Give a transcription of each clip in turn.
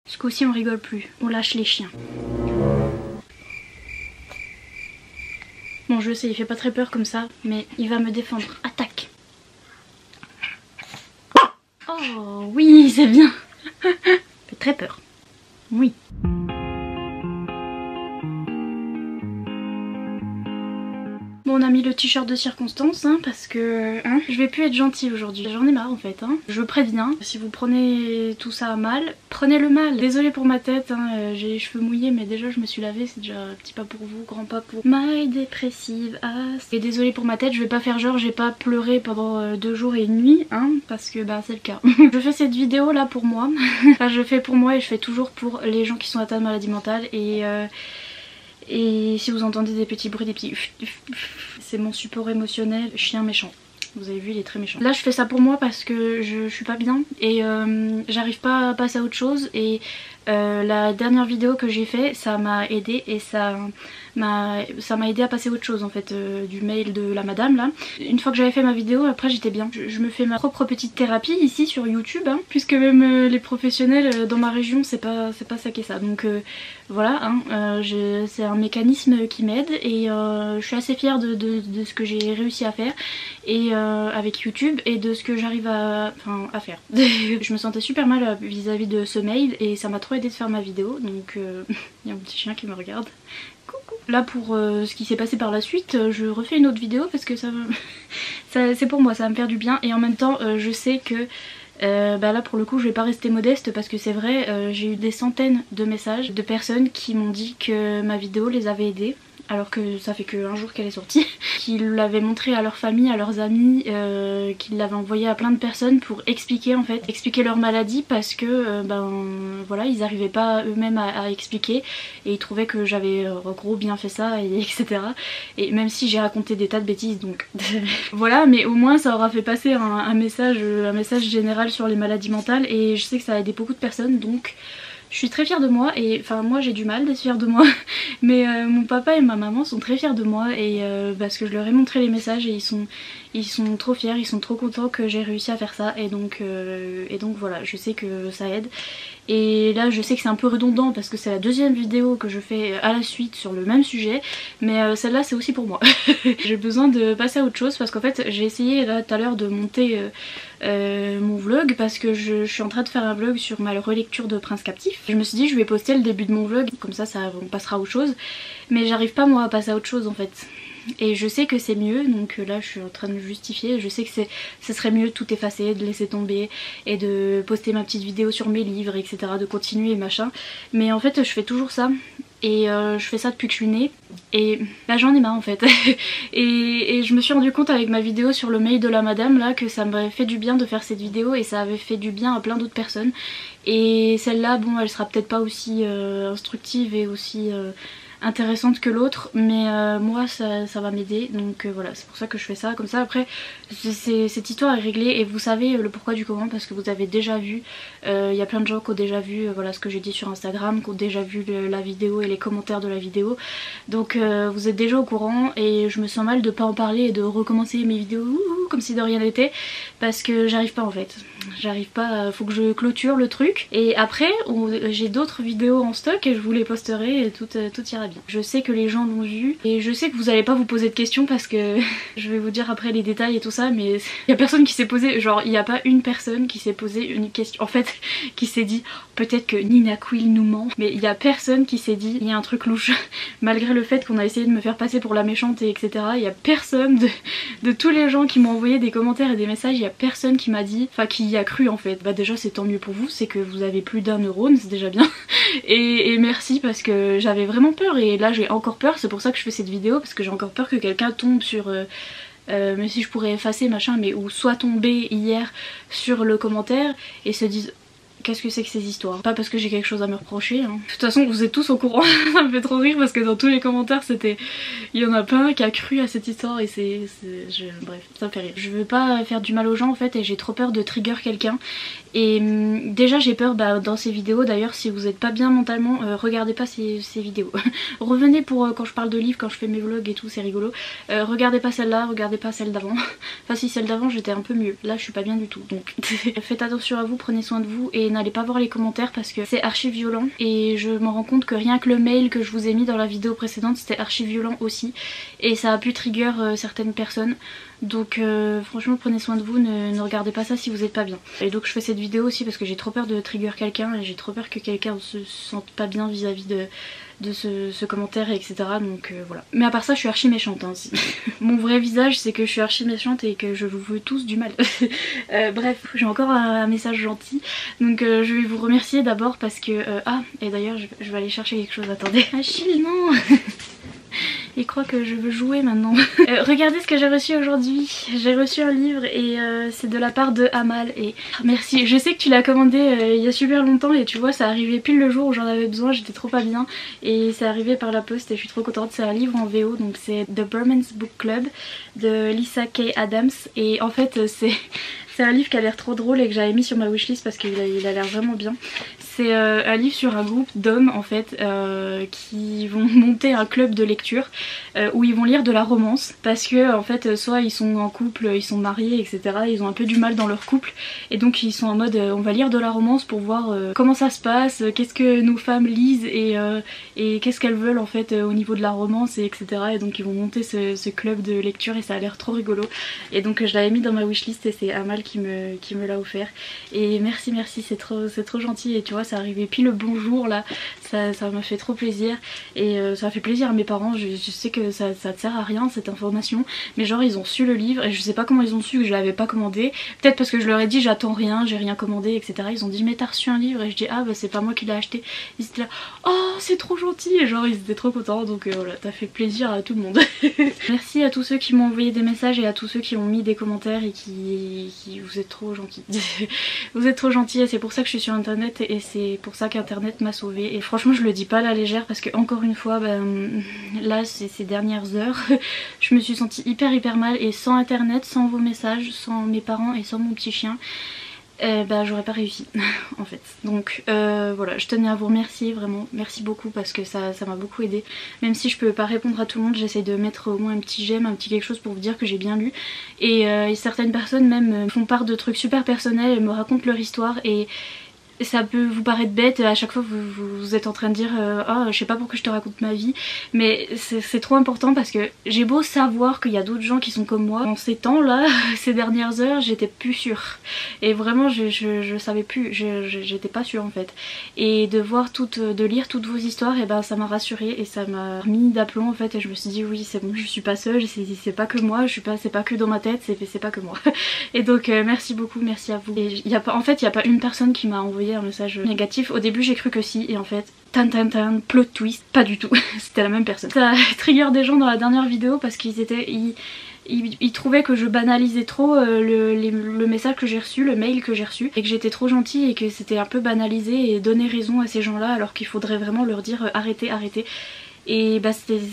Ce coup-ci on rigole plus, on lâche les chiens. Bon je sais il fait pas très peur comme ça, mais il va me défendre. Attaque. Oh oui c'est bien. Il fait très peur. Oui. Bon on a mis le t-shirt de circonstance hein, parce que je vais plus être gentille aujourd'hui. J'en ai marre en fait. Hein. Je préviens, si vous prenez tout ça à mal, prenez le mal. Désolée pour ma tête, hein, j'ai les cheveux mouillés mais déjà je me suis lavée, c'est déjà petit pas pour vous, grand pas pour my dépressive ass. Et désolée pour ma tête, je vais pas faire genre j'ai pas pleuré pendant 2 jours et 1 nuit, hein, parce que bah c'est le cas. Je fais cette vidéo là pour moi. Enfin je fais pour moi et je fais toujours pour les gens qui sont atteints de maladie mentale et si vous entendez des petits bruits, des petits... c'est mon support émotionnel, chien méchant. Vous avez vu, il est très méchant. Là je fais ça pour moi parce que je suis pas bien et j'arrive pas à passer à autre chose. Et la dernière vidéo que j'ai fait, ça m'a aidé et ça m'a aidé à passer à autre chose en fait, du mail de la madame là. Une fois que j'avais fait ma vidéo, après j'étais bien. Je me fais ma propre petite thérapie ici sur YouTube, hein, puisque même les professionnels dans ma région c'est pas ça qu'est ça. Donc voilà, hein, c'est un mécanisme qui m'aide et je suis assez fière de ce que j'ai réussi à faire et avec YouTube et de ce que j'arrive à faire. Je me sentais super mal vis-à-vis de ce mail et ça m'a trop aidé de faire ma vidéo, donc il y a un petit chien qui me regarde. Coucou. Là pour ce qui s'est passé par la suite, je refais une autre vidéo parce que c'est pour moi, ça va me faire du bien et en même temps je sais que bah là pour le coup je vais pas rester modeste parce que c'est vrai, j'ai eu des centaines de messages de personnes qui m'ont dit que ma vidéo les avait aidées alors que ça fait qu'un jour qu'elle est sortie, qu'ils l'avaient montré à leur famille, à leurs amis, qu'ils l'avaient envoyé à plein de personnes pour expliquer en fait, expliquer leur maladie parce que ben voilà ils arrivaient pas eux-mêmes à expliquer et ils trouvaient que j'avais en gros bien fait ça et etc. Et même si j'ai raconté des tas de bêtises donc voilà, mais au moins ça aura fait passer un message général sur les maladies mentales et je sais que ça a aidé beaucoup de personnes donc je suis très fière de moi et enfin moi j'ai du mal d'être fière de moi mais mon papa et ma maman sont très fiers de moi et parce que je leur ai montré les messages et ils sont trop fiers, ils sont trop contents que j'ai réussi à faire ça et donc voilà, je sais que ça aide. Et là je sais que c'est un peu redondant parce que c'est la deuxième vidéo que je fais à la suite sur le même sujet, mais celle-là c'est aussi pour moi. J'ai besoin de passer à autre chose parce qu'en fait j'ai essayé là tout à l'heure de monter mon vlog parce que je suis en train de faire un vlog sur ma relecture de Prince Captif. Je me suis dit je vais poster le début de mon vlog, comme ça on passera à autre chose, mais j'arrive pas moi à passer à autre chose en fait. Et je sais que c'est mieux, donc là je suis en train de justifier, je sais que ce serait mieux de tout effacer, de laisser tomber et de poster ma petite vidéo sur mes livres etc, de continuer machin, mais en fait je fais toujours ça et je fais ça depuis que je suis née et bah j'en ai marre en fait. et je me suis rendu compte avec ma vidéo sur le mail de la madame là que ça m'avait fait du bien de faire cette vidéo et ça avait fait du bien à plein d'autres personnes et celle-là bon elle sera peut-être pas aussi instructive et aussi intéressante que l'autre, mais moi ça va m'aider donc voilà, c'est pour ça que je fais ça comme ça. Après cette histoire est réglée et vous savez le pourquoi du comment parce que vous avez déjà vu, il y a plein de gens qui ont déjà vu voilà ce que j'ai dit sur Instagram, qui ont déjà vu la vidéo et les commentaires de la vidéo, donc vous êtes déjà au courant et je me sens mal de pas en parler et de recommencer mes vidéos comme si de rien n'était parce que j'arrive pas en fait, j'arrive pas, faut que je clôture le truc et après j'ai d'autres vidéos en stock et je vous les posterai et tout ira bien. Je sais que les gens l'ont vu et je sais que vous allez pas vous poser de questions parce que je vais vous dire après les détails et tout ça, mais il y a personne qui s'est posé, genre il y a pas une personne qui s'est posé une question en fait, qui s'est dit peut-être que Nina Quill nous ment, mais il y a personne qui s'est dit il y a un truc louche malgré le fait qu'on a essayé de me faire passer pour la méchante et etc. Il y a personne de tous les gens qui m'ont envoyé des commentaires et des messages, il y a personne qui m'a dit, enfin qui y a cru en fait. Bah déjà c'est tant mieux pour vous, c'est que vous avez plus d'1 neurone, c'est déjà bien et merci parce que j'avais vraiment peur et là j'ai encore peur, c'est pour ça que je fais cette vidéo parce que j'ai encore peur que quelqu'un tombe sur mais si je pourrais effacer machin, mais ou soit tomber hier sur le commentaire et se dise qu'est-ce que c'est que ces histoires. Pas parce que j'ai quelque chose à me reprocher hein. De toute façon vous êtes tous au courant. Ça me fait trop rire parce que dans tous les commentaires c'était, il y en a pas un qui a cru à cette histoire et bref ça me fait rire. Je veux pas faire du mal aux gens en fait et j'ai trop peur de trigger quelqu'un. Et déjà j'ai peur dans ces vidéos, d'ailleurs si vous êtes pas bien mentalement regardez pas ces vidéos. Revenez pour quand je parle de livres, quand je fais mes vlogs et tout, c'est rigolo. Regardez pas celle-là, regardez pas celle d'avant. Enfin si, celle d'avant j'étais un peu mieux, là je suis pas bien du tout donc faites attention à vous, prenez soin de vous et n'allez pas voir les commentaires parce que c'est archi violent et je me rends compte que rien que le mail que je vous ai mis dans la vidéo précédente c'était archi violent aussi et ça a pu trigger certaines personnes. Donc franchement prenez soin de vous, ne regardez pas ça si vous êtes pas bien. Et donc je fais cette vidéo aussi parce que j'ai trop peur de trigger quelqu'un et j'ai trop peur que quelqu'un se sente pas bien vis-à-vis de ce commentaire etc. Donc voilà. Mais à part ça je suis archi méchante hein, aussi. Mon vrai visage c'est que je suis archi méchante et que je vous veux tous du mal. Bref, j'ai encore un message gentil. Donc je vais vous remercier d'abord parce que... ah, et d'ailleurs je vais aller chercher quelque chose, attendez. Achille, non. Il croit que je veux jouer maintenant. Regardez ce que j'ai reçu aujourd'hui. J'ai reçu un livre et c'est de la part de Amal et merci. Je sais que tu l'as commandé il y a super longtemps et tu vois ça arrivait pile le jour où j'en avais besoin, j'étais trop pas bien et c'est arrivé par la poste et je suis trop contente. C'est un livre en VO donc c'est The Bromance Book Club de Lisa K. Adams et en fait c'est un livre qui a l'air trop drôle et que j'avais mis sur ma wishlist parce qu'il a l'air vraiment bien. C'est un livre sur un groupe d'hommes en fait qui vont monter un club de lecture où ils vont lire de la romance parce que en fait soit ils sont en couple, ils sont mariés etc. Ils ont un peu du mal dans leur couple et donc ils sont en mode on va lire de la romance pour voir comment ça se passe, qu'est-ce que nos femmes lisent et qu'est-ce qu'elles veulent en fait au niveau de la romance et etc. Et donc ils vont monter ce club de lecture et ça a l'air trop rigolo et donc je l'avais mis dans ma wishlist et c'est Amal qui me l'a offert et merci c'est trop gentil et tu vois ça arrivait pile le bon jour là, ça m'a fait trop plaisir et ça a fait plaisir à mes parents. Je sais que ça te sert à rien cette information mais genre ils ont su le livre et je sais pas comment ils ont su que je l'avais pas commandé, peut-être parce que je leur ai dit j'attends rien, j'ai rien commandé etc. Ils ont dit mais t'as reçu un livre et je dis ah bah c'est pas moi qui l'ai acheté, ils étaient là oh c'est trop gentil et genre ils étaient trop contents donc voilà t'as fait plaisir à tout le monde. Merci à tous ceux qui m'ont envoyé des messages et à tous ceux qui ont mis des commentaires et qui vous êtes trop gentils. Vous êtes trop gentils et c'est pour ça que je suis sur internet et c'est pour ça qu'internet m'a sauvée et franchement je le dis pas à la légère parce que encore une fois là ces dernières heures je me suis sentie hyper mal et sans internet, sans vos messages, sans mes parents et sans mon petit chien j'aurais pas réussi en fait. Donc voilà, je tenais à vous remercier vraiment, merci beaucoup parce que ça m'a beaucoup aidé. Même si je peux pas répondre à tout le monde, j'essaye de mettre au moins un petit j'aime, un petit quelque chose pour vous dire que j'ai bien lu. Et certaines personnes même font part de trucs super personnels, elles me racontent leur histoire et ça peut vous paraître bête, à chaque fois vous êtes en train de dire oh je sais pas pourquoi je te raconte ma vie, mais c'est trop important parce que j'ai beau savoir qu'il y a d'autres gens qui sont comme moi. En ces temps là, ces dernières heures j'étais plus sûre et vraiment je savais plus, j'étais pas sûre en fait et de voir de lire toutes vos histoires et ça m'a rassurée et ça m'a remis d'aplomb en fait et je me suis dit oui c'est bon je suis pas seule, c'est pas que moi, c'est pas que dans ma tête, c'est pas que moi. Et donc merci beaucoup, merci à vous. Et en fait il y a pas une personne qui m'a envoyé un message négatif. Au début j'ai cru que si et en fait plot twist, pas du tout. C'était la même personne. Ça a trigger des gens dans la dernière vidéo parce qu'ils trouvaient que je banalisais trop le message que j'ai reçu, le mail que j'ai reçu et que j'étais trop gentille et que c'était un peu banalisé et donner raison à ces gens là alors qu'il faudrait vraiment leur dire arrêtez. Et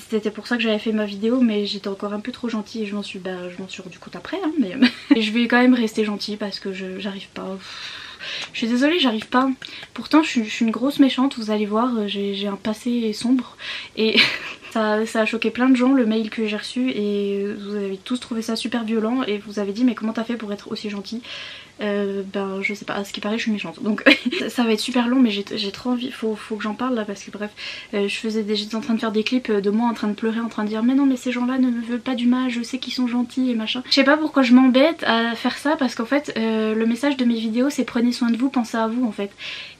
c'était pour ça que j'avais fait ma vidéo mais j'étais encore un peu trop gentille et je m'en suis rendu compte après hein, mais et je vais quand même rester gentille parce que j'arrive pas. Je suis désolée, j'arrive pas. Pourtant je suis une grosse méchante, vous allez voir, j'ai un passé sombre et ça a choqué plein de gens le mail que j'ai reçu et vous avez tous trouvé ça super violent et vous avez dit mais comment t'as fait pour être aussi gentille? Je sais pas, à ce qui paraît je suis méchante donc ça va être super long mais j'ai trop envie, faut que j'en parle là parce que bref j'étais en train de faire des clips de moi en train de pleurer, en train de dire mais non mais ces gens là ne me veulent pas du mal, je sais qu'ils sont gentils et machin. Je sais pas pourquoi je m'embête à faire ça parce qu'en fait le message de mes vidéos c'est prenez soin de vous, pensez à vous en fait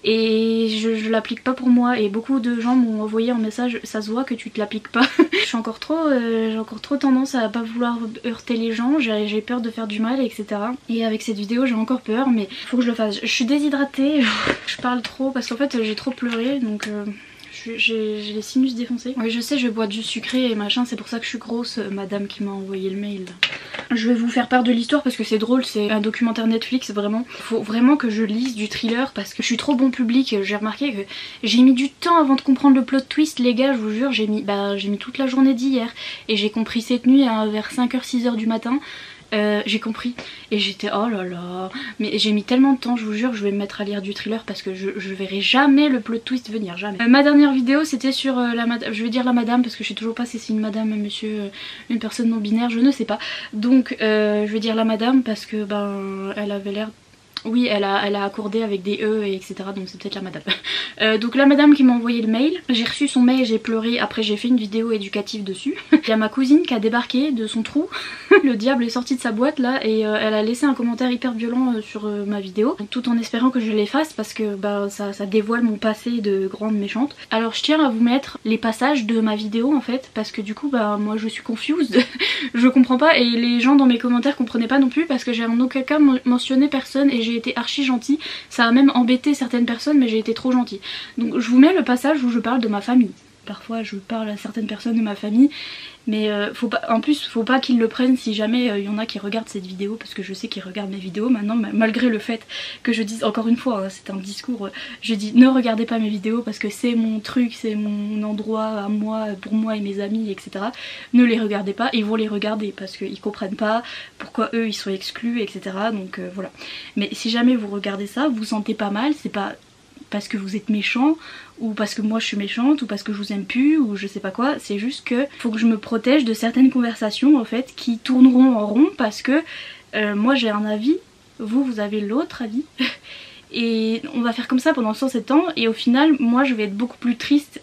et je l'applique pas pour moi et beaucoup de gens m'ont envoyé un message ça se voit que tu te l'appliques pas. J'ai encore trop tendance à pas vouloir heurter les gens, j'ai peur de faire du mal etc. Et avec cette vidéo j'ai encore peur mais faut que je le fasse. Je suis déshydratée, je parle trop parce qu'en fait j'ai trop pleuré donc j'ai les sinus défoncés. Oui je sais je bois du sucré et machin, c'est pour ça que je suis grosse, madame qui m'a envoyé le mail. Je vais vous faire part de l'histoire parce que c'est drôle, c'est un documentaire Netflix vraiment. Faut vraiment que je lise du thriller parce que je suis trop bon public. J'ai remarqué que j'ai mis du temps avant de comprendre le plot twist les gars, je vous jure j'ai mis toute la journée d'hier et j'ai compris cette nuit vers 5h-6h du matin. J'ai compris et j'étais oh là là mais j'ai mis tellement de temps, je vous jure je vais me mettre à lire du thriller parce que je verrai jamais le plot twist venir, jamais. Ma dernière vidéo c'était sur la madame, je vais dire la madame parce que je sais toujours pas si c'est une madame, un monsieur, une personne non binaire, je ne sais pas donc je vais dire la madame parce que elle avait l'air Oui, elle a accordé avec des E et etc. Donc c'est peut-être la madame. Donc la madame qui m'a envoyé le mail, j'ai reçu son mail, j'ai pleuré, après j'ai fait une vidéo éducative dessus. Il y a ma cousine qui a débarqué de son trou, le diable est sorti de sa boîte là et elle a laissé un commentaire hyper violent sur ma vidéo, tout en espérant que je l'efface parce que bah, ça dévoile mon passé de grande méchante. Alors je tiens à vous mettre les passages de ma vidéo en fait, parce que du coup bah moi je suis confused, je comprends pas et les gens dans mes commentaires comprenaient pas non plus parce que j'ai en aucun cas mentionné personne et j'ai été archi gentille. Ça a même embêté certaines personnes mais j'ai été trop gentille. Donc je vous mets le passage où je parle de ma famille. Parfois je parle à certaines personnes de ma famille, mais faut pas, en plus faut pas qu'ils le prennent si jamais il y en a qui regardent cette vidéo, parce que je sais qu'ils regardent mes vidéos maintenant, malgré le fait que je dise, encore une fois, hein, c'est un discours, je dis ne regardez pas mes vidéos parce que c'est mon truc, c'est mon endroit à moi, pour moi et mes amis, etc. Ne les regardez pas, ils vont les regarder parce qu'ils comprennent pas pourquoi eux ils sont exclus, etc. Donc voilà. Mais si jamais vous regardez ça, vous vous sentez pas mal, c'est pas parce que vous êtes méchant ou parce que moi je suis méchante ou parce que je vous aime plus ou je sais pas quoi, c'est juste que faut que je me protège de certaines conversations en fait qui tourneront en rond parce que moi j'ai un avis, vous avez l'autre avis et on va faire comme ça pendant 107 ans et au final moi je vais être beaucoup plus triste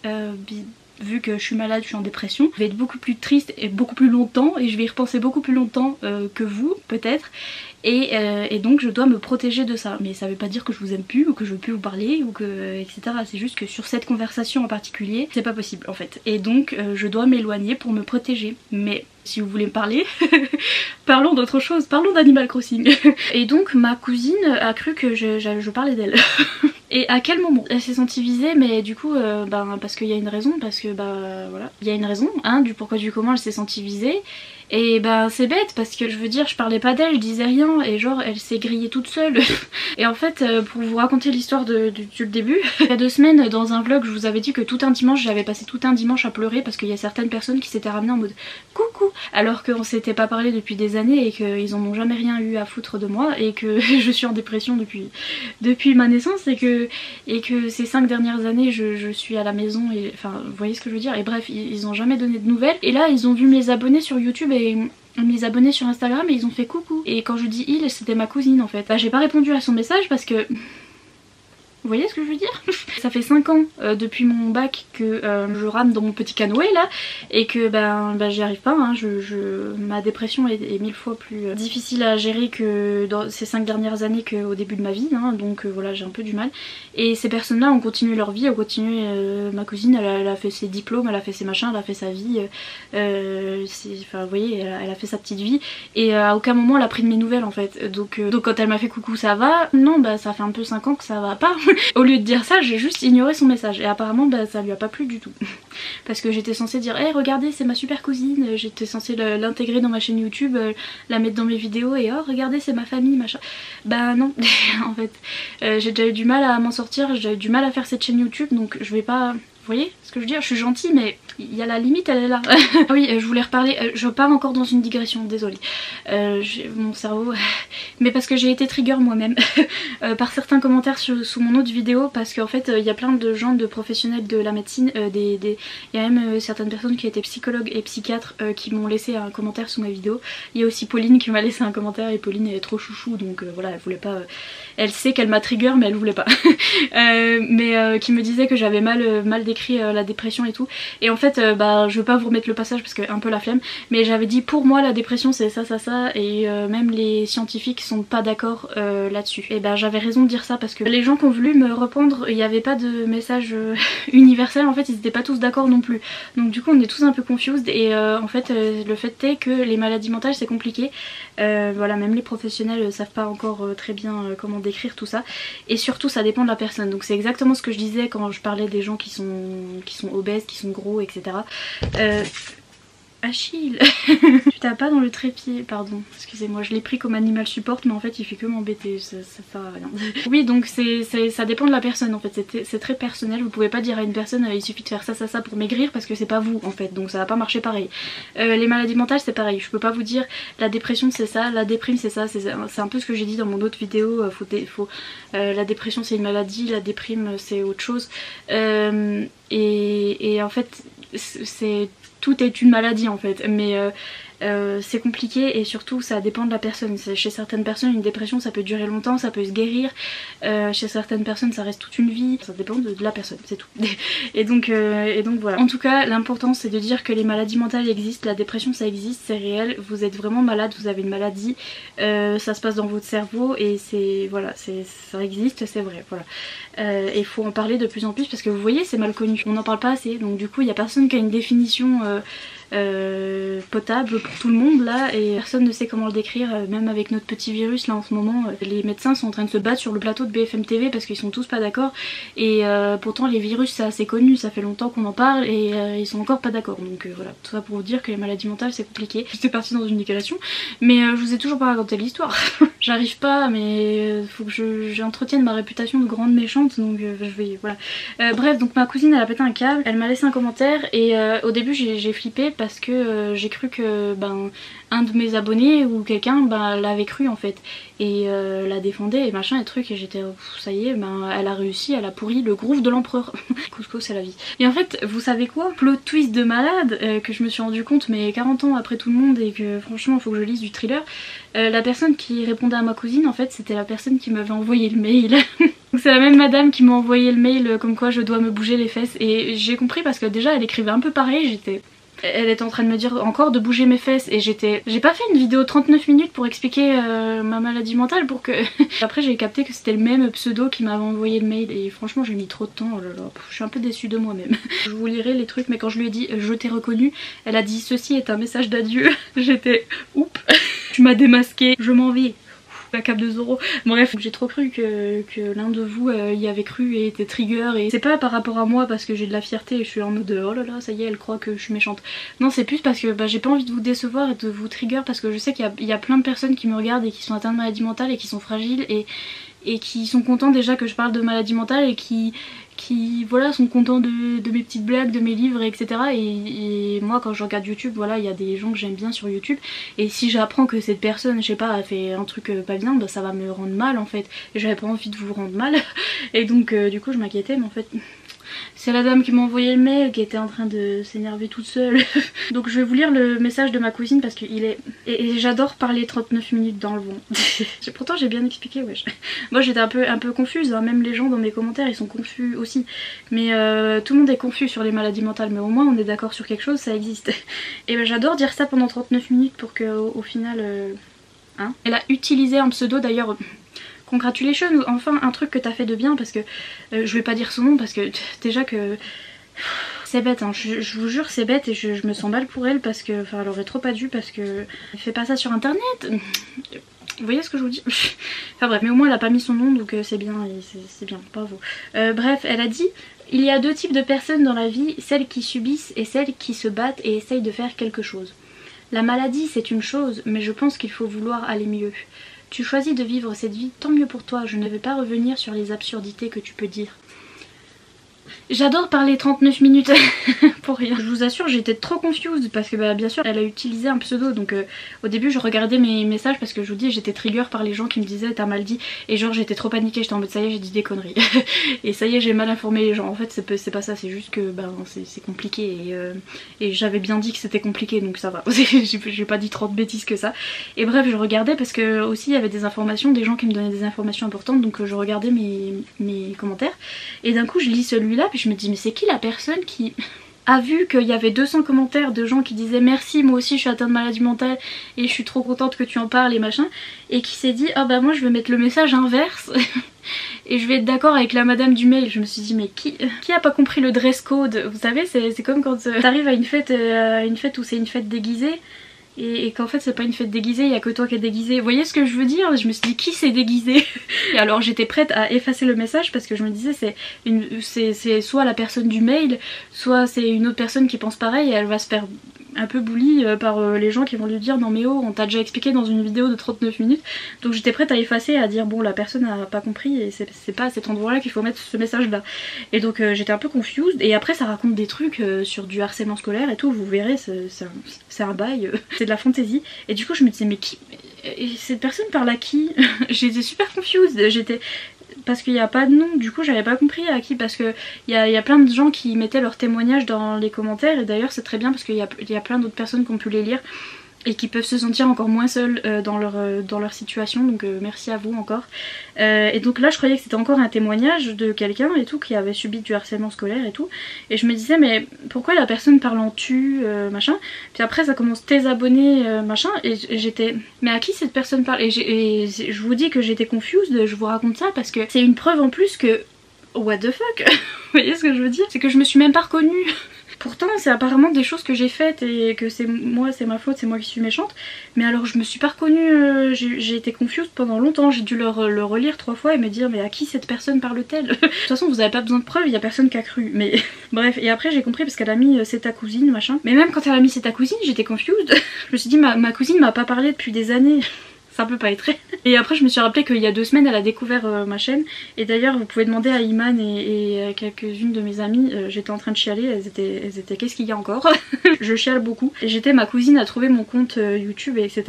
vu que je suis malade, je suis en dépression, je vais être beaucoup plus triste et beaucoup plus longtemps et je vais y repenser beaucoup plus longtemps que vous peut-être. Et donc je dois me protéger de ça, mais ça veut pas dire que je vous aime plus ou que je veux plus vous parler ou que etc. C'est juste que sur cette conversation en particulier c'est pas possible en fait et donc je dois m'éloigner pour me protéger. Mais si vous voulez me parler, parlons d'autre chose, parlons d'Animal Crossing. Et donc ma cousine a cru que je parlais d'elle. Et à quel moment elle s'est sentie visée, mais du coup parce qu'il y a une raison, parce que voilà, il y a une raison hein, du pourquoi du comment elle s'est sentie visée. Et c'est bête parce que je veux dire je parlais pas d'elle, je disais rien et genre elle s'est grillée toute seule. Et en fait pour vous raconter l'histoire du début, il y a 2 semaines dans un vlog je vous avais dit que tout un dimanche j'avais passé tout un dimanche à pleurer parce qu'il y a certaines personnes qui s'étaient ramenées en mode coucou alors qu'on s'était pas parlé depuis des années et qu'ils en ont jamais rien eu à foutre de moi et que je suis en dépression depuis ma naissance et que ces 5 dernières années je suis à la maison et enfin vous voyez ce que je veux dire. Et bref ils ont jamais donné de nouvelles et là ils ont vu mes abonnés sur YouTube et mes abonnés sur Instagram et ils ont fait coucou. Et quand je dis il, c'était ma cousine en fait. J'ai pas répondu à son message parce que... Vous voyez ce que je veux dire? Ça fait 5 ans depuis mon bac que je rame dans mon petit canoë là et que j'y arrive pas hein. Ma dépression est 1000 fois plus difficile à gérer que dans ces 5 dernières années qu'au début de ma vie hein. Donc voilà j'ai un peu du mal. Et ces personnes là ont continué leur vie, ont continué ma cousine elle a fait ses diplômes, elle a fait ses machins, elle a fait sa vie, enfin vous voyez elle a fait sa petite vie et à aucun moment elle a pris de mes nouvelles en fait. Donc quand elle m'a fait coucou ça va, non ça fait un peu 5 ans que ça va pas. Au lieu de dire ça j'ai juste ignoré son message et apparemment ça lui a pas plu du tout. Parce que j'étais censée dire hey regardez c'est ma super cousine, j'étais censée l'intégrer dans ma chaîne YouTube, la mettre dans mes vidéos et oh regardez c'est ma famille machin. Non en fait j'ai déjà eu du mal à m'en sortir, j'ai eu du mal à faire cette chaîne YouTube donc je vais pas... Vous voyez ce que je veux dire? Je suis gentille mais il y a la limite, elle est là. Ah oui, je voulais reparler, je pars encore dans une digression, désolée. Mon cerveau... mais parce que j'ai été trigger moi-même par certains commentaires sous mon autre vidéo parce qu'en fait il y a plein de gens, de professionnels de la médecine, il y a même certaines personnes qui étaient psychologues et psychiatres qui m'ont laissé un commentaire sous ma vidéo. Il y a aussi Pauline qui m'a laissé un commentaire et Pauline elle est trop chouchou donc voilà elle voulait pas... elle sait qu'elle m'a trigger mais elle voulait pas. Qui me disait que j'avais mal décrit la dépression et tout. Et en fait je veux pas vous remettre le passage parce que un peu la flemme, mais j'avais dit pour moi la dépression c'est ça et même les scientifiques sont pas d'accord là-dessus. Et j'avais raison de dire ça parce que les gens qui ont voulu me répondre il n'y avait pas de message universel en fait, ils étaient pas tous d'accord non plus. Donc du coup on est tous un peu confused et en fait le fait est que les maladies mentales c'est compliqué. Voilà même les professionnels savent pas encore très bien comment décrire tout ça et surtout ça dépend de la personne. Donc c'est exactement ce que je disais quand je parlais des gens qui sont obèses, qui sont gros, etc. Achille. Tu tapes pas dans le trépied, pardon, excusez-moi, je l'ai pris comme animal support mais en fait il fait que m'embêter, ça sert à rien. Oui donc ça dépend de la personne en fait, c'est très personnel, vous pouvez pas dire à une personne il suffit de faire ça pour maigrir parce que c'est pas vous en fait, donc ça va pas marcher pareil. Les maladies mentales c'est pareil, je peux pas vous dire la dépression c'est ça, la déprime c'est ça, c'est un peu ce que j'ai dit dans mon autre vidéo, la dépression c'est une maladie, la déprime c'est autre chose. Et en fait tout est une maladie en fait, mais c'est compliqué et surtout ça dépend de la personne. Chez certaines personnes une dépression ça peut durer longtemps, ça peut se guérir, chez certaines personnes ça reste toute une vie, ça dépend de la personne, c'est tout. Et donc voilà. En tout cas l'important c'est de dire que les maladies mentales existent, la dépression ça existe, c'est réel, vous êtes vraiment malade, vous avez une maladie, ça se passe dans votre cerveau et c'est voilà, ça existe, c'est vrai, voilà. Et il faut en parler de plus en plus parce que vous voyez c'est mal connu, on n'en parle pas assez, donc du coup il n'y a personne qui a une définition potable pour tout le monde là et personne ne sait comment le décrire, même avec notre petit virus là en ce moment, les médecins sont en train de se battre sur le plateau de BFM TV parce qu'ils sont tous pas d'accord et pourtant les virus c'est assez connu, ça fait longtemps qu'on en parle et ils sont encore pas d'accord, donc voilà, tout ça pour vous dire que les maladies mentales c'est compliqué. J'étais partie dans une digression mais je vous ai toujours pas raconté l'histoire. J'arrive pas mais faut que j'entretienne ma réputation de grande méchante, donc je vais voilà. Bref, donc ma cousine elle a pété un câble, elle m'a laissé un commentaire et au début j'ai flippé parce que j'ai cru que un de mes abonnés ou quelqu'un l'avait cru en fait et la défendait et machin et truc et j'étais ça y est, elle a réussi, elle a pourri le groove de l'empereur. Cusco c'est la vie. Et en fait vous savez quoi, plot twist de malade que je me suis rendu compte mais 40 ans après tout le monde et que franchement il faut que je lise du thriller. La personne qui répondait à ma cousine en fait c'était la personne qui m'avait envoyé le mail. C'est la même madame qui m'a envoyé le mail comme quoi je dois me bouger les fesses et j'ai compris parce que déjà elle écrivait un peu pareil, elle était en train de me dire encore de bouger mes fesses et j'ai pas fait une vidéo 39 minutes pour expliquer ma maladie mentale pour que... Après j'ai capté que c'était le même pseudo qui m'avait envoyé le mail et franchement j'ai mis trop de temps, oh là là, je suis un peu déçue de moi-même. Je vous lirai les trucs mais quand je lui ai dit je t'ai reconnu, elle a dit ceci est un message d'adieu. J'étais oups, tu m'as démasqué, je m'en vais. La cape de Zoro. Bref, j'ai trop cru que l'un de vous y avait cru et était trigger et c'est pas par rapport à moi parce que j'ai de la fierté et je suis en mode oh là là ça y est elle croit que je suis méchante. Non c'est plus parce que j'ai pas envie de vous décevoir et de vous trigger parce que je sais qu'il y a plein de personnes qui me regardent et qui sont atteintes de maladie mentale et qui sont fragiles et qui sont contents déjà que je parle de maladie mentale et qui voilà sont contents de mes petites blagues, de mes livres etc. Et moi quand je regarde YouTube voilà il y a des gens que j'aime bien sur YouTube et si j'apprends que cette personne je sais pas a fait un truc pas bien ça va me rendre mal en fait et j'avais pas envie de vous rendre mal et donc du coup je m'inquiétais mais en fait c'est la dame qui m'a envoyé le mail qui était en train de s'énerver toute seule. Donc je vais vous lire le message de ma cousine parce qu'il est... Et j'adore parler 39 minutes dans le vent. Pourtant j'ai bien expliqué, wesh. Moi j'étais un peu confuse, hein. Même les gens dans mes commentaires ils sont confus aussi. Mais tout le monde est confus sur les maladies mentales, mais au moins on est d'accord sur quelque chose, ça existe. Et j'adore dire ça pendant 39 minutes pour que au final... Hein. Elle a utilisé un pseudo d'ailleurs... Congratulations, enfin un truc que t'as fait de bien parce que je vais pas dire son nom parce que déjà que c'est bête hein, je vous jure c'est bête et je me sens mal pour elle parce que enfin elle aurait trop pas dû parce que elle fait pas ça sur internet. Vous voyez ce que je vous dis? Enfin bref, mais au moins elle a pas mis son nom donc c'est bien, c'est bien, bravo. Bref, elle a dit il y a deux types de personnes dans la vie, celles qui subissent et celles qui se battent et essayent de faire quelque chose. La maladie c'est une chose mais je pense qu'il faut vouloir aller mieux. Tu choisis de vivre cette vie, tant mieux pour toi, je ne vais pas revenir sur les absurdités que tu peux dire. J'adore parler 39 minutes pour rien. Je vous assure j'étais trop confused parce que bien sûr elle a utilisé un pseudo donc au début je regardais mes messages parce que je vous dis j'étais trigger par les gens qui me disaient t'as mal dit et genre j'étais trop paniquée, j'étais en mode ça y est j'ai dit des conneries et ça y est j'ai mal informé les gens. En fait c'est pas ça, c'est juste que c'est compliqué et j'avais bien dit que c'était compliqué donc ça va. J'ai pas dit trop de bêtises que ça. Et bref je regardais parce que aussi il y avait des informations, des gens qui me donnaient des informations importantes donc je regardais mes commentaires et d'un coup je lis celui-là puis je me dis mais c'est qui la personne qui a vu qu'il y avait 200 commentaires de gens qui disaient merci moi aussi je suis atteinte de maladie mentale et je suis trop contente que tu en parles et machin et qui s'est dit ah bah moi je vais mettre le message inverse et je vais être d'accord avec la madame du mail. Je me suis dit mais qui a pas compris le dress code? Vous savez c'est comme quand t'arrives à une fête où c'est une fête déguisée et qu'en fait c'est pas une fête déguisée, il y a que toi qui es déguisé. Vous voyez ce que je veux dire? Je me suis dit qui s'est déguisé? Et alors j'étais prête à effacer le message parce que je me disais c'est soit la personne du mail, soit c'est une autre personne qui pense pareil et elle va se faire un peu bully par les gens qui vont lui dire non mais oh on t'a déjà expliqué dans une vidéo de 39 minutes. Donc j'étais prête à effacer, à dire bon la personne n'a pas compris et c'est pas à cet endroit là qu'il faut mettre ce message là. Et donc j'étais un peu confused et après ça raconte des trucs sur du harcèlement scolaire et tout, vous verrez c'est un bail, c'est de la fantaisie. Et du coup je me disais mais qui, cette personne parle à qui? J'étais super confused, parce qu'il n'y a pas de nom, du coup j'avais pas compris à qui parce que il y a plein de gens qui mettaient leurs témoignages dans les commentaires et d'ailleurs c'est très bien parce qu'il y a plein d'autres personnes qui ont pu les lire et qui peuvent se sentir encore moins seuls dans leur situation, donc merci à vous encore. Et donc là je croyais que c'était encore un témoignage de quelqu'un et tout qui avait subi du harcèlement scolaire et tout, et je me disais mais pourquoi la personne parle en tu machin, puis après ça commence tes abonnés machin, et j'étais mais à qui cette personne parle, et je vous dis que j'étais confused, je vous raconte ça parce que c'est une preuve en plus que what the fuck. Vous voyez ce que je veux dire, c'est que je me suis même pas reconnue. Pourtant c'est apparemment des choses que j'ai faites et que c'est moi, c'est ma faute, c'est moi qui suis méchante. Mais alors je me suis pas reconnue, j'ai été confuse pendant longtemps, j'ai dû le relire 3 fois et me dire mais à qui cette personne parle-t-elle. De toute façon vous avez pas besoin de preuves, il y a personne qui a cru. Mais bref, et après j'ai compris parce qu'elle a mis c'est ta cousine machin. Mais même quand elle a mis c'est ta cousine j'étais confuse. Je me suis dit ma cousine m'a pas parlé depuis des années. Ça peut pas être vrai. Et après je me suis rappelé qu'il y a 2 semaines elle a découvert ma chaîne. Et d'ailleurs vous pouvez demander à Iman et quelques-unes de mes amies, j'étais en train de chialer, elles étaient qu'est-ce qu'il y a encore. Je chiale beaucoup. Et j'étais, ma cousine a trouvé mon compte YouTube et etc.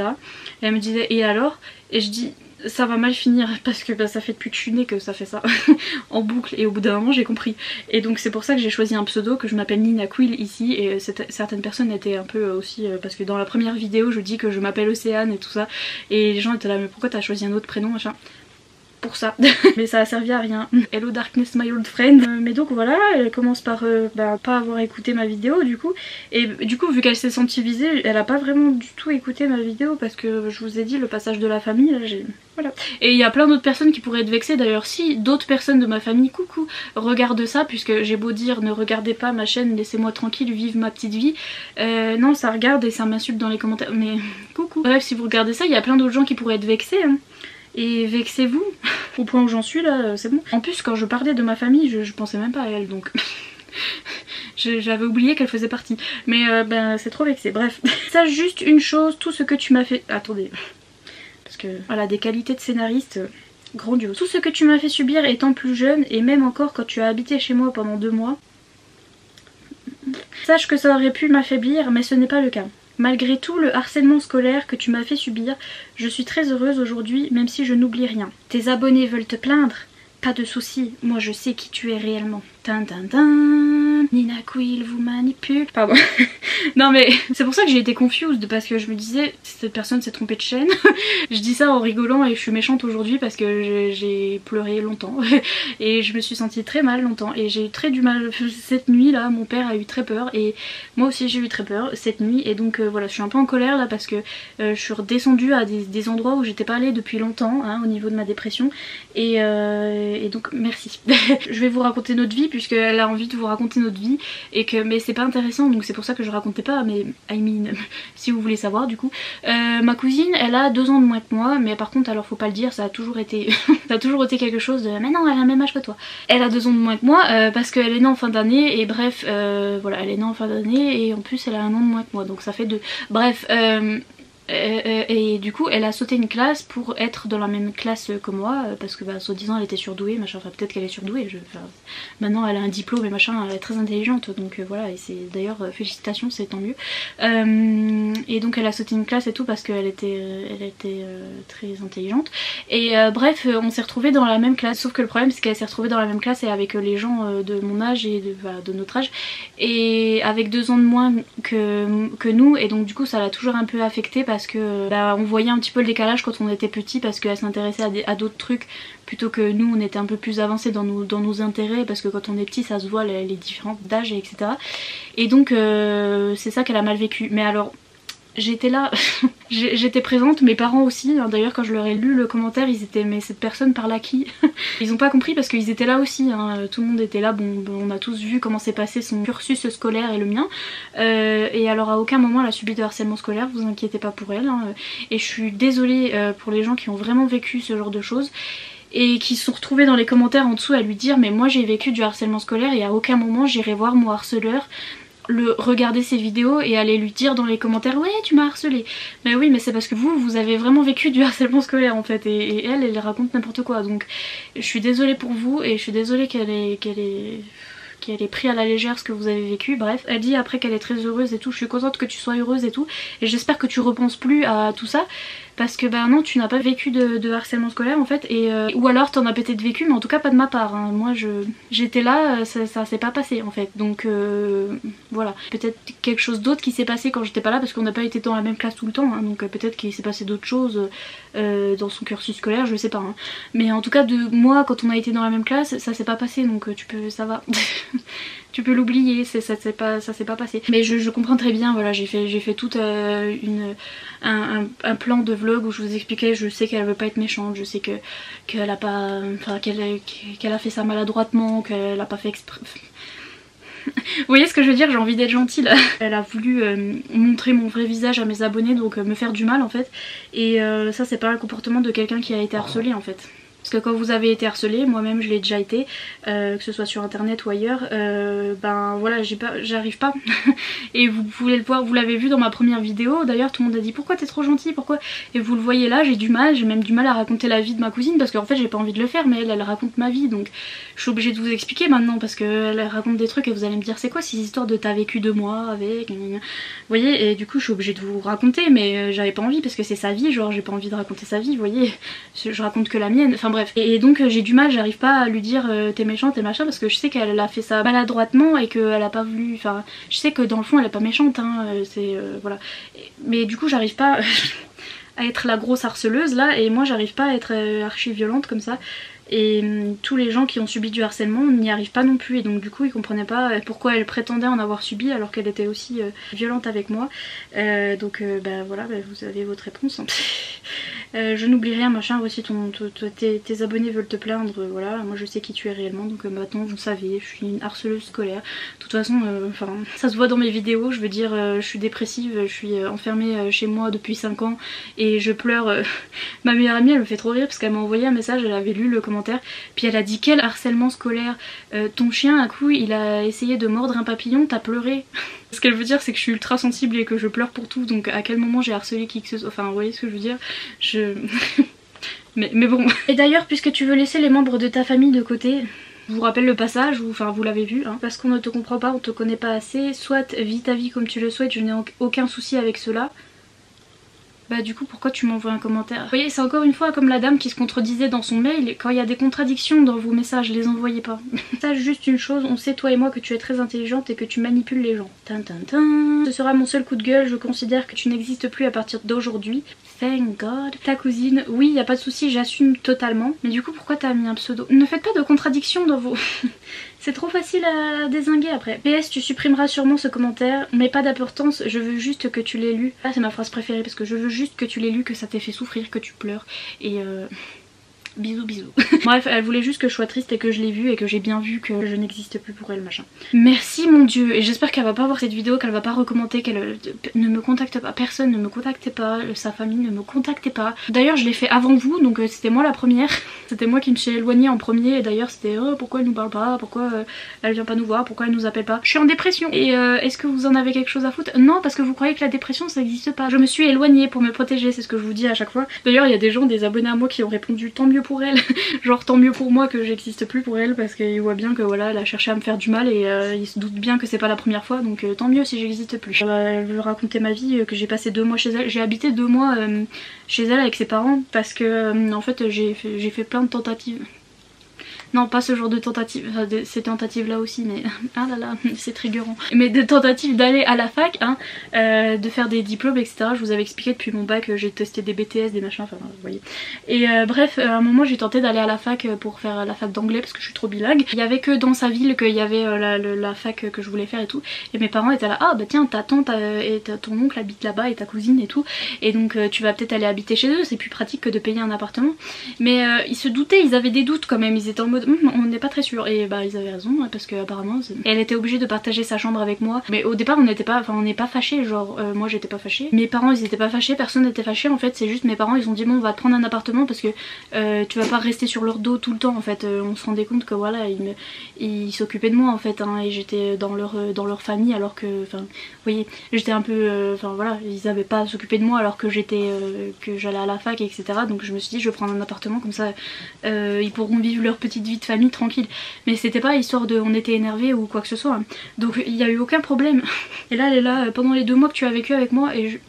Et elle me disait et alors? Et je dis ça va mal finir parce que bah, ça fait depuis que je suis née que ça fait ça en boucle, et au bout d'un moment j'ai compris. Et donc c'est pour ça que j'ai choisi un pseudo, que je m'appelle Nina Quill ici, et certaines personnes étaient un peu aussi parce que dans la première vidéo je dis que je m'appelle Océane et tout ça, et les gens étaient là mais pourquoi t'as choisi un autre prénom machin. Pour ça. Mais ça a servi à rien. Hello Darkness my old friend. Mais donc voilà, elle commence par pas avoir écouté ma vidéo du coup. Et du coup vu qu'elle s'est sentie visée, elle a pas vraiment du tout écouté ma vidéo parce que je vous ai dit le passage de la famille, là j'ai... Voilà. Et il y a plein d'autres personnes qui pourraient être vexées d'ailleurs. Si d'autres personnes de ma famille, coucou, regardent ça, puisque j'ai beau dire ne regardez pas ma chaîne, laissez-moi tranquille, vive ma petite vie. Non, ça regarde et ça m'insulte dans les commentaires. Mais coucou. Bref, si vous regardez ça, il y a plein d'autres gens qui pourraient être vexés. Hein. Et vexez-vous, au point où j'en suis là, c'est bon. En plus quand je parlais de ma famille, je pensais même pas à elle, donc j'avais oublié qu'elle faisait partie. Mais ben c'est trop vexé, bref. Ça juste une chose, tout ce que tu m'as fait... Attendez, parce que voilà, des qualités de scénariste grandiose. Tout ce que tu m'as fait subir étant plus jeune, et même encore quand tu as habité chez moi pendant 2 mois, sache que ça aurait pu m'affaiblir, mais ce n'est pas le cas. Malgré tout le harcèlement scolaire que tu m'as fait subir, je suis très heureuse aujourd'hui, même si je n'oublie rien. Tes abonnés veulent te plaindre? Pas de soucis, moi je sais qui tu es réellement. Tin tin tin, Nina Quill vous manipule. Pardon. Non mais c'est pour ça que j'ai été confused, parce que je me disais cette personne s'est trompée de chaîne. Je dis ça en rigolant et je suis méchante aujourd'hui parce que j'ai pleuré longtemps et je me suis sentie très mal longtemps et j'ai eu très du mal cette nuit là. Mon père a eu très peur et moi aussi j'ai eu très peur cette nuit, et donc voilà, je suis un peu en colère là parce que je suis redescendue à des endroits où j'étais pas allée depuis longtemps hein, au niveau de ma dépression, et donc merci. Je vais vous raconter notre vie puisqu'elle a envie de vous raconter notre vie, et que mais c'est pas intéressant donc c'est pour ça que je racontais pas, mais I mean si vous voulez savoir du coup. Ma cousine elle a 2 ans de moins que moi, mais par contre alors faut pas le dire, ça a toujours été ça a toujours été quelque chose de mais non elle a le même âge que toi. Elle a 2 ans de moins que moi parce qu'elle est née en fin d'année, et bref voilà, elle est née en fin d'année et en plus elle a 1 an de moins que moi, donc ça fait 2. Bref et du coup elle a sauté une classe pour être dans la même classe que moi parce que bah soi-disant elle était surdouée machin, enfin peut-être qu'elle est surdouée, maintenant elle a un diplôme et machin, elle est très intelligente donc voilà, et c'est d'ailleurs félicitations, c'est tant mieux. Et donc elle a sauté une classe et tout parce qu'elle était très intelligente, et bref on s'est retrouvés dans la même classe, sauf que le problème c'est qu'elle s'est retrouvée dans la même classe et avec les gens de mon âge et de notre âge, et avec 2 ans de moins que nous, et donc du coup ça l'a toujours un peu affectée parce que bah, on voyait un petit peu le décalage quand on était petit parce qu'elle s'intéressait à d'autres trucs plutôt que nous, on était un peu plus avancés dans nos intérêts, parce que quand on est petit ça se voit les différences d'âge etc. Et donc c'est ça qu'elle a mal vécu. Mais alors j'étais là, j'étais présente, mes parents aussi, hein. D'ailleurs quand je leur ai lu le commentaire ils étaient mais cette personne parle à qui? Ils ont pas compris parce qu'ils étaient là aussi, hein. Tout le monde était là, bon on a tous vu comment s'est passé son cursus scolaire et le mien, et alors à aucun moment elle a subi de harcèlement scolaire, vous inquiétez pas pour elle, hein. Et je suis désolée pour les gens qui ont vraiment vécu ce genre de choses et qui se sont retrouvés dans les commentaires en dessous à lui dire mais moi j'ai vécu du harcèlement scolaire et à aucun moment j'irai voir mon harceleur, regarder ses vidéos et aller lui dire dans les commentaires ouais tu m'as harcelé. Mais oui, mais c'est parce que vous avez vraiment vécu du harcèlement scolaire en fait, et elle raconte n'importe quoi, donc je suis désolée pour vous et je suis désolée qu'elle ait pris à la légère ce que vous avez vécu. Bref, elle dit après qu'elle est très heureuse et tout, je suis contente que tu sois heureuse et tout, et j'espère que tu repenses plus à tout ça parce que bah non, tu n'as pas vécu de harcèlement scolaire en fait, et ou alors t'en as peut-être vécu, mais en tout cas pas de ma part, hein. Moi j'étais là, ça s'est pas passé en fait, donc voilà. Peut-être quelque chose d'autre qui s'est passé quand j'étais pas là, parce qu'on n'a pas été dans la même classe tout le temps, hein, donc peut-être qu'il s'est passé d'autres choses dans son cursus scolaire, je sais pas, hein. Mais en tout cas de moi, quand on a été dans la même classe, ça s'est pas passé, donc ça va. Tu peux l'oublier, ça s'est pas passé. Mais je comprends très bien, voilà, j'ai fait tout un plan de vlog où je vous expliquais, je sais qu'elle veut pas être méchante, je sais qu'elle a pas, enfin qu'elle a fait ça maladroitement, qu'elle a pas fait exprès. Vous voyez ce que je veux dire, j'ai envie d'être gentille là. Elle a voulu montrer mon vrai visage à mes abonnés, donc me faire du mal en fait. Et ça c'est pas un comportement de quelqu'un qui a été harcelé en fait. Parce que quand vous avez été harcelé, moi-même je l'ai déjà été, que ce soit sur internet ou ailleurs, ben voilà, j'arrive pas. Et vous pouvez le voir, vous l'avez vu dans ma première vidéo, d'ailleurs tout le monde a dit pourquoi t'es trop gentille, pourquoi. Et vous le voyez là, j'ai même du mal à raconter la vie de ma cousine, parce qu'en fait j'ai pas envie de le faire, mais elle raconte ma vie, donc je suis obligée de vous expliquer maintenant, parce qu'elle raconte des trucs et vous allez me dire c'est quoi ces histoires de t'as vécu 2 mois avec... Vous voyez, et du coup je suis obligée de vous raconter, mais j'avais pas envie, parce que c'est sa vie, genre j'ai pas envie de raconter sa vie, vous voyez, je raconte que la mienne, enfin bref. Et donc j'ai du mal, j'arrive pas à lui dire t'es méchante, t'es machin, parce que je sais qu'elle a fait ça maladroitement et qu'elle a pas voulu, enfin je sais que dans le fond elle est pas méchante, hein, c'est voilà. Mais du coup j'arrive pas à être la grosse harceleuse là, et moi j'arrive pas à être archi violente comme ça. Et tous les gens qui ont subi du harcèlement n'y arrivent pas non plus, et donc du coup ils comprenaient pas pourquoi elle prétendait en avoir subi alors qu'elle était aussi violente avec moi. Donc bah voilà, bah, vous avez votre réponse, hein. Je n'oublie rien machin, voici tes abonnés veulent te plaindre, voilà, moi je sais qui tu es réellement, donc maintenant vous savez, je suis une harceleuse scolaire. De toute façon, enfin ça se voit dans mes vidéos, je veux dire, je suis dépressive, je suis enfermée chez moi depuis 5 ans et je pleure. Ma meilleure amie elle me fait trop rire parce qu'elle m'a envoyé un message, elle avait lu le commentaire, puis elle a dit quel harcèlement scolaire, ton chien un coup il a essayé de mordre un papillon, t'as pleuré. Ce qu'elle veut dire c'est que je suis ultra sensible et que je pleure pour tout, donc à quel moment j'ai harcelé qui que ce soit, enfin vous voyez ce que je veux dire, mais bon. Et d'ailleurs puisque tu veux laisser les membres de ta famille de côté, je vous rappelle le passage, ou enfin vous l'avez vu, hein, parce qu'on ne te comprend pas, on te connaît pas assez, soit vis ta vie comme tu le souhaites, je n'ai aucun souci avec cela. Bah du coup pourquoi tu m'envoies un commentaire? Vous voyez, c'est encore une fois comme la dame qui se contredisait dans son mail, quand il y a des contradictions dans vos messages, les envoyez pas. Sache juste une chose, on sait toi et moi que tu es très intelligente et que tu manipules les gens. Ce sera mon seul coup de gueule, je considère que tu n'existes plus à partir d'aujourd'hui. Thank God. Ta cousine, oui y a pas de souci, j'assume totalement. Mais du coup pourquoi t'as mis un pseudo? Ne faites pas de contradictions dans vos... C'est trop facile à dézinguer après. PS, tu supprimeras sûrement ce commentaire, mais pas d'importance, je veux juste que tu l'aies lu. Ah, c'est ma phrase préférée parce que je veux juste que tu l'aies lu, que ça t'ait fait souffrir, que tu pleures. Et bisous bisous. Bref, elle voulait juste que je sois triste et que je l'ai vue et que j'ai bien vu que je n'existe plus pour elle, machin. Merci mon dieu, et j'espère qu'elle va pas voir cette vidéo, qu'elle va pas recommenter, qu'elle ne me contacte pas, personne ne me contactait pas, sa famille ne me contactait pas. D'ailleurs je l'ai fait avant vous, donc c'était moi la première. C'était moi qui me suis éloignée en premier, et d'ailleurs c'était pourquoi elle nous parle pas, pourquoi elle vient pas nous voir, pourquoi elle nous appelle pas. Je suis en dépression. Et est-ce que vous en avez quelque chose à foutre? Non, parce que vous croyez que la dépression ça n'existe pas. Je me suis éloignée pour me protéger, c'est ce que je vous dis à chaque fois. D'ailleurs il y a des gens, des abonnés à moi qui ont répondu tant mieux pour elle. Genre tant mieux pour moi que j'existe plus pour elle, parce qu'ils voient bien que voilà elle a cherché à me faire du mal, et ils se doutent bien que c'est pas la première fois, donc tant mieux si j'existe plus. Elle veut raconter ma vie, que j'ai passé 2 mois chez elle. J'ai habité 2 mois chez elle avec ses parents parce que en fait j'ai fait plein de tentatives. Non, pas ce genre de tentative, enfin, ces tentatives là aussi, mais ah là là, c'est triggerant. Mais des tentatives d'aller à la fac, hein, de faire des diplômes, etc. Je vous avais expliqué depuis mon bac, j'ai testé des BTS, des machins, enfin vous voyez. Et bref, à un moment j'ai tenté d'aller à la fac pour faire la fac d'anglais parce que je suis trop bilingue. Il y avait que dans sa ville qu'il y avait la fac que je voulais faire et tout. Et mes parents étaient là, ah bah tiens ta tante et ton oncle habite là-bas et ta cousine et tout. Et donc tu vas peut-être aller habiter chez eux, c'est plus pratique que de payer un appartement. Mais ils se doutaient, ils avaient des doutes quand même, ils étaient en mode on n'est pas très sûr, et bah ils avaient raison parce que apparemment elle était obligée de partager sa chambre avec moi. Mais au départ on n'était pas, enfin on n'est pas fâchés, genre moi j'étais pas fâchée, mes parents ils étaient pas fâchés, personne n'était fâché en fait, c'est juste mes parents ils ont dit bon on va te prendre un appartement parce que tu vas pas rester sur leur dos tout le temps en fait. On se rendait compte que voilà ils s'occupaient de moi en fait, hein, et j'étais dans leur famille alors que, enfin vous voyez, j'étais un peu, enfin voilà, ils avaient pas à s'occuper de moi alors que que j'allais à la fac etc. Donc je me suis dit je vais prendre un appartement comme ça ils pourront vivre leur petite vie vie de famille tranquille. Mais c'était pas histoire de on était énervé ou quoi que ce soit. Donc il y a eu aucun problème. Et là elle est là pendant les 2 mois que tu as vécu avec moi et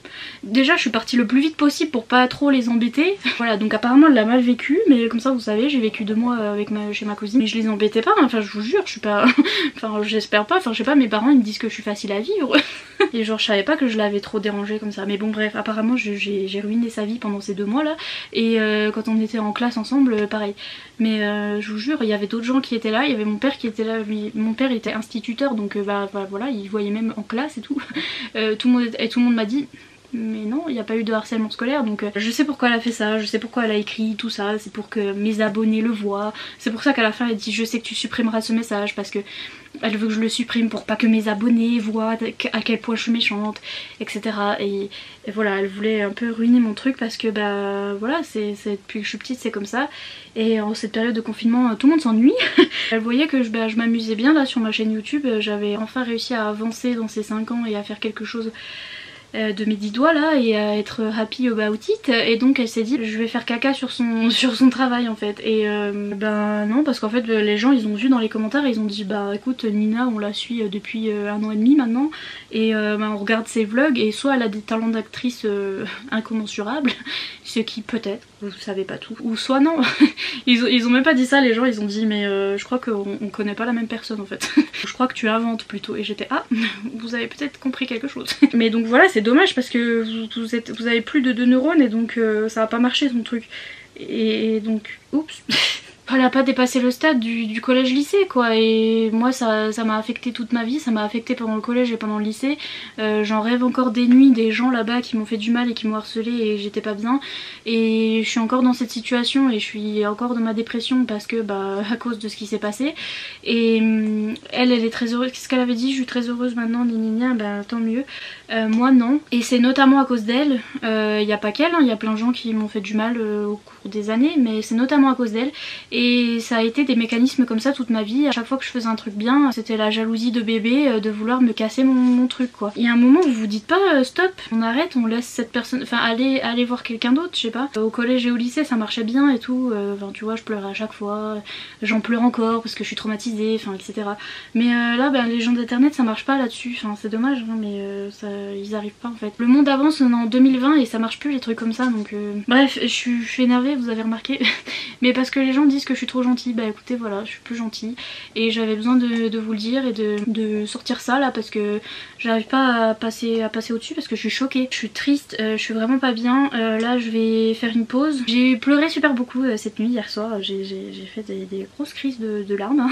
déjà je suis partie le plus vite possible pour pas trop les embêter. Voilà, donc apparemment elle l'a mal vécu, mais comme ça vous savez, j'ai vécu 2 mois avec chez ma cousine. Mais je les embêtais pas, enfin je vous jure, je suis pas... enfin j'espère pas, enfin je sais pas, mes parents ils me disent que je suis facile à vivre. Et genre je savais pas que je l'avais trop dérangé comme ça. Mais bon bref, apparemment j'ai ruiné sa vie pendant ces 2 mois là. Et quand on était en classe ensemble, pareil. Mais je vous jure, il y avait d'autres gens qui étaient là, il y avait mon père qui était là, mon père était instituteur donc voilà, il voyait même en classe et tout. Tout le monde m'a dit... Mais non, il n'y a pas eu de harcèlement scolaire, donc je sais pourquoi elle a fait ça, je sais pourquoi elle a écrit tout ça, c'est pour que mes abonnés le voient. C'est pour ça qu'à la fin elle dit je sais que tu supprimeras ce message parce que elle veut que je le supprime pour pas que mes abonnés voient à quel point je suis méchante, etc. Et voilà, elle voulait un peu ruiner mon truc parce que bah voilà, depuis que je suis petite c'est comme ça. Et en cette période de confinement tout le monde s'ennuie. Elle voyait que je m'amusais bien là sur ma chaîne YouTube, j'avais enfin réussi à avancer dans ces 5 ans et à faire quelque chose de mes 10 doigts là et à être happy about it, et donc elle s'est dit je vais faire caca sur son travail en fait. Et ben non, parce qu'en fait les gens ils ont vu dans les commentaires, ils ont dit bah écoute Nina on la suit depuis 1 an et demi maintenant et on regarde ses vlogs et soit elle a des talents d'actrice incommensurables, ce qui peut-être, vous savez pas tout, ou soit non. ils ont même pas dit ça les gens, ils ont dit mais je crois qu'on connaît pas la même personne en fait. Je crois que tu inventes plutôt, et j'étais ah vous avez peut-être compris quelque chose. Mais donc voilà, c'est dommage parce que vous avez plus de 2 neurones et donc ça va pas marcher son truc. Et donc oups. Elle a pas dépassé le stade du collège-lycée quoi, et moi ça m'a affecté toute ma vie, ça m'a affecté pendant le collège et pendant le lycée. J'en rêve encore des nuits, des gens là-bas qui m'ont fait du mal et qui m'ont harcelé et j'étais pas bien. Et je suis encore dans cette situation et je suis encore dans ma dépression parce que bah à cause de ce qui s'est passé. Et elle est très heureuse, qu'est-ce qu'elle avait dit, je suis très heureuse maintenant, bah tant mieux. Moi non, et c'est notamment à cause d'elle, y a pas qu'elle, hein, y a plein de gens qui m'ont fait du mal au cours des années, mais c'est notamment à cause d'elle. Et ça a été des mécanismes comme ça toute ma vie. À chaque fois que je faisais un truc bien, c'était la jalousie de bébé de vouloir me casser mon truc quoi. Il y a un moment où vous vous dites pas stop, on arrête, on laisse cette personne, enfin aller voir quelqu'un d'autre, je sais pas. Au collège et au lycée ça marchait bien et tout, enfin tu vois je pleurais à chaque fois, j'en pleure encore parce que je suis traumatisée, enfin etc. Mais là les gens d'internet ça marche pas là-dessus, enfin c'est dommage hein, mais ils arrivent pas en fait. Le monde avance, on est en 2020 et ça marche plus les trucs comme ça donc bref, je suis énervée, vous avez remarqué. Mais parce que les gens disent que je suis trop gentille, bah écoutez voilà, je suis plus gentille et j'avais besoin de vous le dire et de sortir ça là parce que j'arrive pas à passer au-dessus parce que je suis choquée, je suis triste, je suis vraiment pas bien. Là je vais faire une pause. J'ai pleuré super beaucoup cette nuit, hier soir, j'ai fait des grosses crises de larmes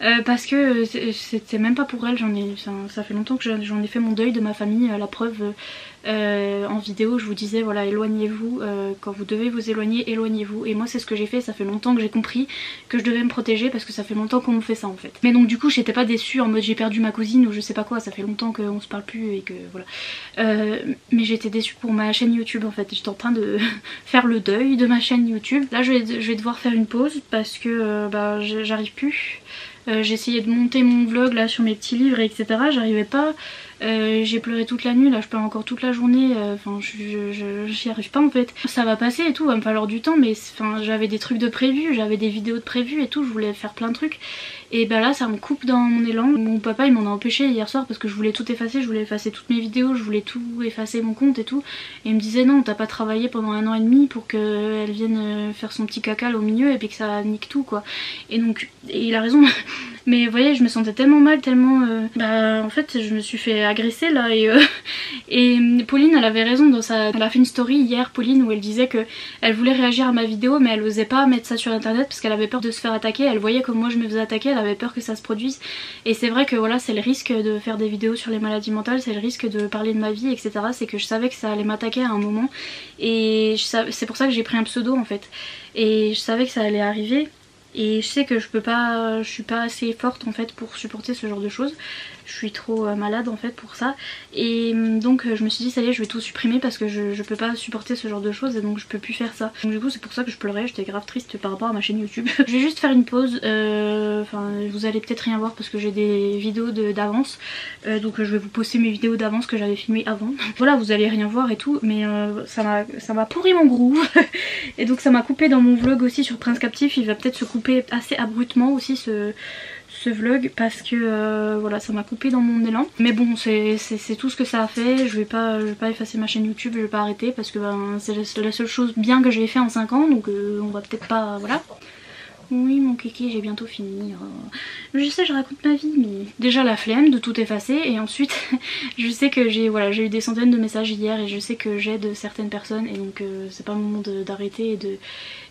hein. Parce que c'était même pas pour elle, ça fait longtemps que j'en ai fait mon deuil de ma famille, la preuve en vidéo je vous disais voilà éloignez-vous, quand vous devez vous éloigner, éloignez-vous, et moi c'est ce que j'ai fait. Ça fait longtemps que j'ai compris que je devais me protéger parce que ça fait longtemps qu'on me fait ça en fait. Mais donc du coup j'étais pas déçue en mode j'ai perdu ma cousine ou je sais pas quoi, ça fait longtemps qu'on se parle plus et que voilà. Mais j'étais déçue pour ma chaîne YouTube en fait, j'étais en train de faire le deuil de ma chaîne YouTube. Là je vais devoir faire une pause parce que j'arrive plus. J'ai essayé de monter mon vlog là sur mes petits livres etc, j'arrivais pas. J'ai pleuré toute la nuit, là je pleure encore toute la journée, enfin j'y arrive pas en fait. Ça va passer et tout, va me falloir du temps, mais j'avais des trucs de prévu, j'avais des vidéos de prévu et tout, je voulais faire plein de trucs. Et bah là ça me coupe dans mon élan. Mon papa il m'en a empêché hier soir parce que je voulais tout effacer, je voulais effacer toutes mes vidéos, je voulais tout effacer mon compte et tout. Et il me disait non, t'as pas travaillé pendant 1 an et demi pour qu'elle vienne faire son petit caca là au milieu et puis que ça nique tout quoi. Et donc, et il a raison. Mais vous voyez je me sentais tellement mal, tellement... en fait je me suis fait agresser là et Pauline elle avait raison dans sa... Elle a fait une story hier Pauline où elle disait que elle voulait réagir à ma vidéo mais elle osait pas mettre ça sur internet parce qu'elle avait peur de se faire attaquer. Elle voyait comme moi je me faisais attaquer, elle avait peur que ça se produise. Et c'est vrai que voilà c'est le risque de faire des vidéos sur les maladies mentales, c'est le risque de parler de ma vie etc. C'est que je savais que ça allait m'attaquer à un moment et c'est pour ça que j'ai pris un pseudo en fait. Et je savais que ça allait arriver. Et je sais que je suis pas assez forte en fait pour supporter ce genre de choses. Je suis trop malade en fait pour ça. Et donc je me suis dit ça y est je vais tout supprimer parce que je peux pas supporter ce genre de choses et donc je peux plus faire ça. Donc du coup c'est pour ça que je pleurais, j'étais grave triste par rapport à ma chaîne YouTube. Je vais juste faire une pause, vous allez peut-être rien voir parce que j'ai des vidéos d'avance. Donc je vais vous poster mes vidéos d'avance que j'avais filmées avant. Voilà, vous allez rien voir et tout mais ça m'a pourri mon groove. Et donc ça m'a coupé dans mon vlog aussi sur Prince Captif, il va peut-être se couper coupé assez abruptement aussi ce vlog parce que voilà, ça m'a coupé dans mon élan. Mais bon, c'est tout ce que ça a fait. Je vais pas effacer ma chaîne YouTube, je vais pas arrêter parce que ben, c'est la seule chose bien que j'ai fait en 5 ans, donc on va peut-être pas, voilà. Oui mon kiki, j'ai bientôt fini. Je sais, je raconte ma vie, mais déjà la flemme de tout effacer, et ensuite je sais que j'ai eu des centaines de messages hier et je sais que j'aide certaines personnes, et donc c'est pas le moment d'arrêter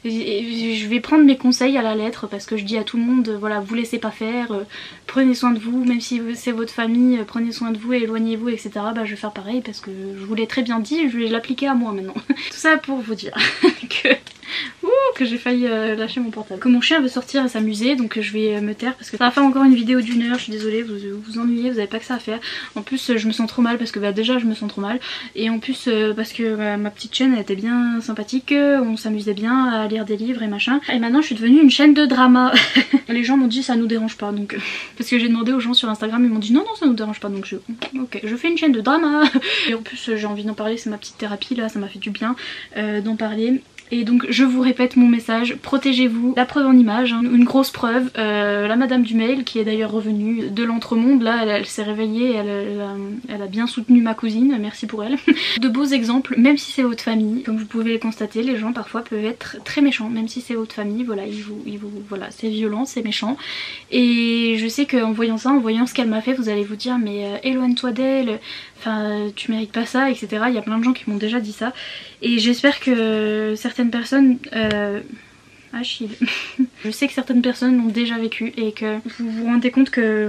et je vais prendre mes conseils à la lettre parce que je dis à tout le monde, voilà, vous laissez pas faire, prenez soin de vous, même si c'est votre famille, prenez soin de vous, éloignez-vous, etc. Bah je vais faire pareil parce que je vous l'ai très bien dit, je vais l'appliquer à moi maintenant. Tout ça pour vous dire que j'ai failli lâcher mon portable. Que mon chien veut sortir et s'amuser, donc je vais me taire parce que ça va faire encore une vidéo d'1 heure, je suis désolée, vous vous ennuyez, vous avez pas que ça à faire. En plus je me sens trop mal parce que bah, déjà je me sens trop mal, et en plus parce que bah, ma petite chaîne elle était bien sympathique, on s'amusait bien à lire des livres et machin, et maintenant je suis devenue une chaîne de drama. Les gens m'ont dit ça nous dérange pas, donc parce que j'ai demandé aux gens sur Instagram, ils m'ont dit non ça nous dérange pas, donc ok, je fais une chaîne de drama. Et en plus j'ai envie d'en parler, c'est ma petite thérapie là, ça m'a fait du bien d'en parler. Et donc je vous répète mon message, protégez-vous, la preuve en image, hein, une grosse preuve, la madame du mail qui est d'ailleurs revenue de l'entremonde, là elle s'est réveillée, elle a bien soutenu ma cousine, merci pour elle. De beaux exemples, même si c'est votre famille, comme vous pouvez le constater, les gens parfois peuvent être très méchants, même si c'est votre famille, voilà, voilà, c'est violent, c'est méchant. Et je sais qu'en voyant ça, en voyant ce qu'elle m'a fait, vous allez vous dire mais éloigne-toi d'elle, enfin tu mérites pas ça, etc. Il y a plein de gens qui m'ont déjà dit ça, et j'espère que certaines personnes Achille. Je sais que certaines personnes l'ont déjà vécu et que vous vous rendez compte que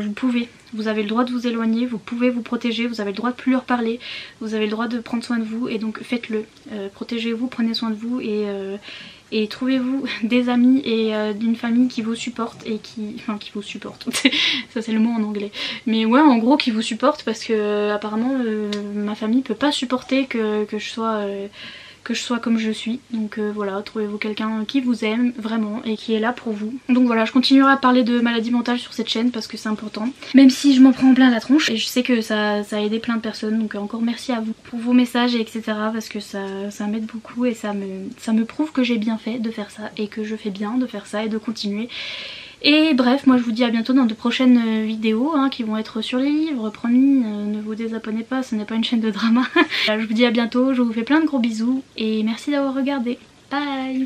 vous avez le droit de vous éloigner, vous pouvez vous protéger, vous avez le droit de plus leur parler, vous avez le droit de prendre soin de vous, et donc faites-le. Protégez-vous, prenez soin de vous, et trouvez-vous des amis et d'une famille qui vous supporte et qui vous supporte. Ça c'est le mot en anglais. Mais ouais, en gros qui vous supporte, parce que apparemment ma famille peut pas supporter que je sois comme je suis, donc voilà, trouvez-vous quelqu'un qui vous aime vraiment et qui est là pour vous. Donc voilà, je continuerai à parler de maladies mentales sur cette chaîne parce que c'est important, même si je m'en prends plein la tronche, et je sais que ça a aidé plein de personnes, donc encore merci à vous pour vos messages et etc, parce que ça m'aide beaucoup, et ça me prouve que j'ai bien fait de faire ça et que je fais bien de faire ça et de continuer. Et bref, moi je vous dis à bientôt dans de prochaines vidéos hein, qui vont être sur les livres, promis, ne vous désabonnez pas, ce n'est pas une chaîne de drama. Je vous dis à bientôt, je vous fais plein de gros bisous et merci d'avoir regardé. Bye.